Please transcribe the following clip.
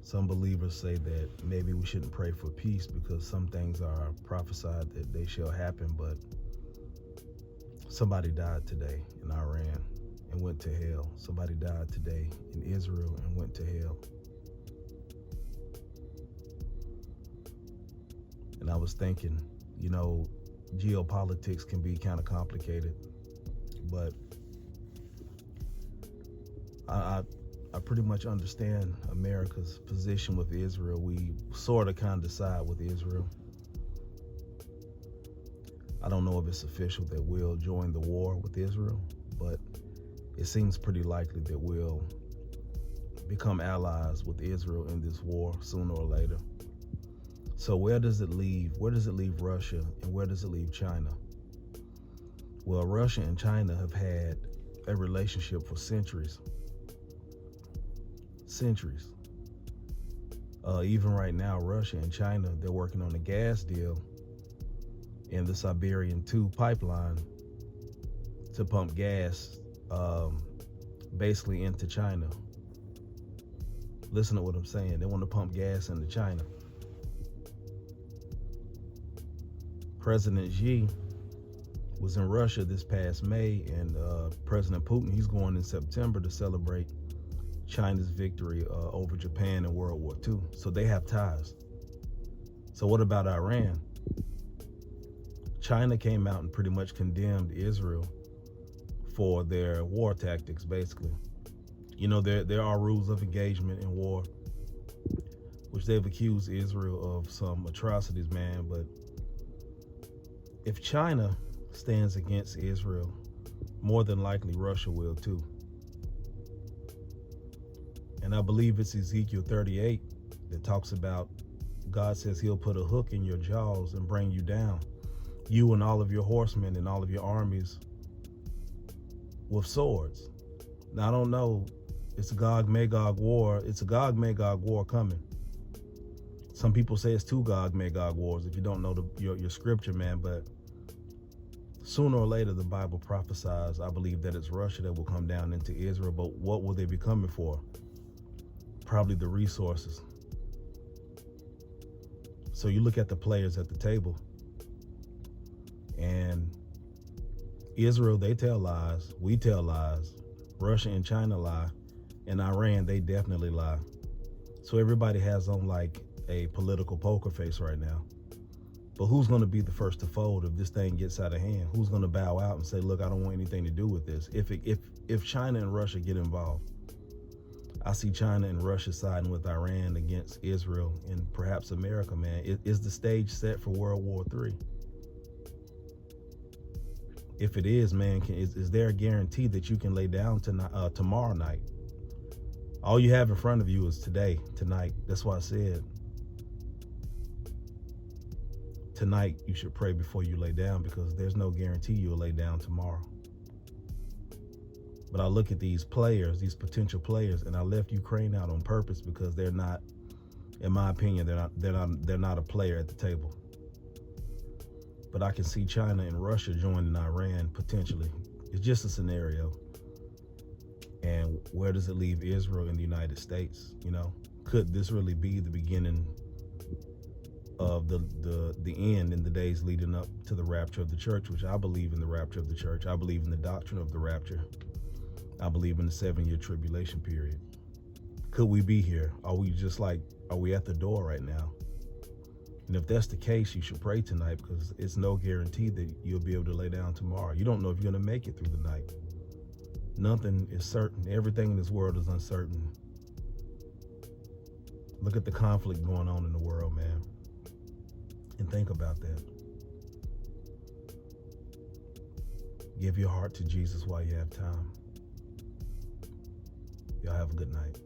Some believers say that maybe we shouldn't pray for peace because some things are prophesied that they shall happen, but somebody died today in Iran and went to hell. Somebody died today in Israel and went to hell. And I was thinking, geopolitics can be kind of complicated, but I pretty much understand America's position with Israel. We sort of kind of side with Israel. I don't know if it's official that we'll join the war with Israel, but it seems pretty likely that we'll become allies with Israel in this war sooner or later. So where does it leave? Where does it leave Russia, and where does it leave China? Well, Russia and China have had a relationship for centuries. Even right now, Russia and China, they're working on a gas deal in the Siberian 2 pipeline to pump gas basically into China. Listen to what I'm saying. They want to pump gas into China. President Xi was in Russia this past May, and President Putin, he's going in September to celebrate China's victory over Japan in World War II. So they have ties. So what about Iran? China came out and pretty much condemned Israel for their war tactics, basically. There are rules of engagement in war, which they've accused Israel of some atrocities, man. But if China stands against Israel, more than likely Russia will too. And I believe it's Ezekiel 38 that talks about God says he'll put a hook in your jaws and bring you down, you and all of your horsemen and all of your armies with swords. Now, I don't know. It's a Gog-Magog war. It's a Gog-Magog war coming. Some people say it's 2 Gog-Magog wars if you don't know your scripture, man. But sooner or later, the Bible prophesies, I believe, that it's Russia that will come down into Israel. But what will they be coming for? Probably the resources. So you look at the players at the table, and Israel, they tell lies. We tell lies. Russia and China lie. And Iran, they definitely lie. So everybody has on like a political poker face right now. But who's going to be the first to fold if this thing gets out of hand? Who's going to bow out and say, look, I don't want anything to do with this? If China and Russia get involved, I see China and Russia siding with Iran against Israel and perhaps America, man. Is the stage set for World War III? If it is, man, is there a guarantee that you can lay down tomorrow night? All you have in front of you is tonight. That's why I said tonight you should pray before you lay down, because there's no guarantee you'll lay down tomorrow. But I look at these players, these potential players, and I left Ukraine out on purpose because they're not, in my opinion, they're not a player at the table. But I can see China and Russia joining Iran potentially. It's just a scenario. And where does it leave Israel and the United States? Could this really be the beginning of the end in the days leading up to the rapture of the church, which I believe in the rapture of the church. I believe in the doctrine of the rapture. I believe in the 7-year tribulation period. Could we be here? Are we at the door right now? And if that's the case, you should pray tonight, because it's no guarantee that you'll be able to lay down tomorrow. You don't know if you're going to make it through the night. Nothing is certain. Everything in this world is uncertain. Look at the conflict going on in the world, man. And think about that. Give your heart to Jesus while you have time. Y'all have a good night.